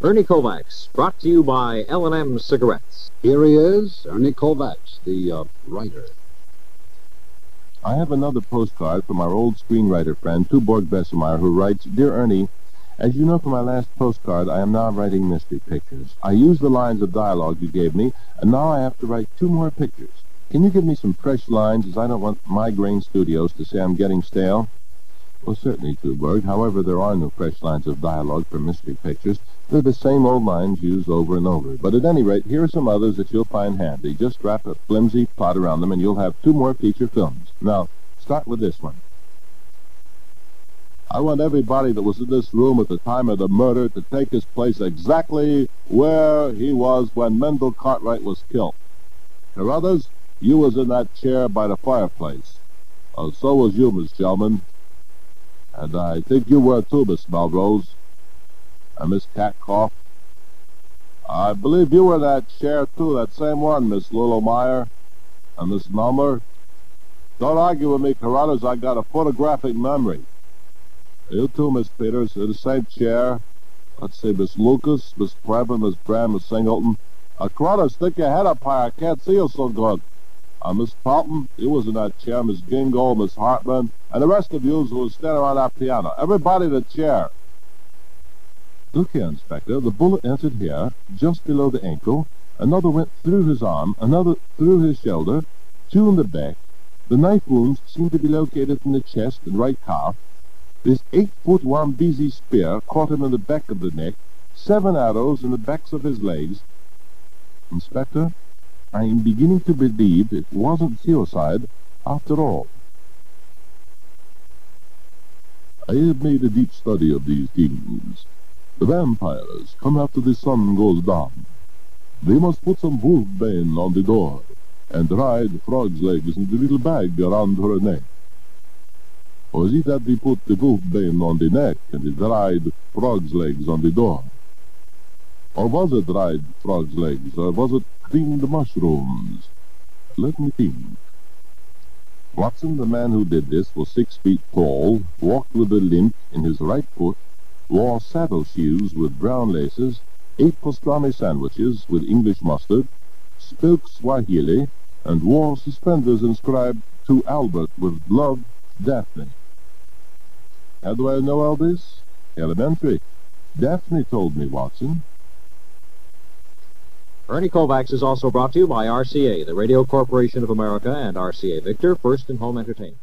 Ernie Kovacs, brought to you by L&M Cigarettes. Here he is, Ernie Kovacs, the writer. I have another postcard from our old screenwriter friend, Tuborg Bessemeyer, who writes, Dear Ernie, as you know from my last postcard, I am now writing mystery pictures. I used the lines of dialogue you gave me, and now I have to write 2 more pictures. Can you give me some fresh lines, as I don't want Migraine Studios to say I'm getting stale? Well, certainly, Tuborg. However, there are no fresh lines of dialogue for mystery pictures. They're the same old lines used over and over. But at any rate, here are some others that you'll find handy. Just wrap a flimsy plot around them, and you'll have 2 more feature films. Now, start with this one. I want everybody that was in this room at the time of the murder to take his place exactly where he was when Mendel Cartwright was killed. Carruthers, you was in that chair by the fireplace. So was you, Miss Gelman. And I think you were too, Miss Melrose. And Miss Catcough. I believe you were in that chair too, that same one, Miss Lullemeyer. And Miss Nummer. Don't argue with me, Carruthers, I got a photographic memory. You too, Miss Peters, in the same chair. Let's see, Miss Lucas, Miss Previn, Miss Brand, Miss Singleton. Carruthers, stick your head up higher, I can't see you so good. Miss Pelton, you was in that chair, Miss Gingo, Miss Hartman, and the rest of you who was standing around that piano. Everybody in the chair. Look here, Inspector, the bullet entered here, just below the ankle, another went through his arm, another through his shoulder, 2 in the back. The knife wounds seem to be located in the chest and right calf. This 8-foot Wambezi spear caught him in the back of the neck, 7 arrows in the backs of his legs. Inspector, I am beginning to believe it wasn't suicide after all. I have made a deep study of these things. The vampires come after the sun goes down. They must put some wolfbane on the door and ride frog's legs in the little bag around her neck. Or is it that they put the wolfbane on the neck and the dried frog's legs on the door? Or was it dried frog's legs, or was it creamed mushrooms? Let me think. Watson, the man who did this, was 6 feet tall, walked with a limp in his right foot, wore saddle shoes with brown laces, ate pastrami sandwiches with English mustard, spoke Swahili, and wore suspenders inscribed to Albert with love, Daphne. How do I know all this? Elementary. Daphne told me, Watson. Ernie Kovacs is also brought to you by RCA, the Radio Corporation of America, and RCA Victor, First and Home Entertainment.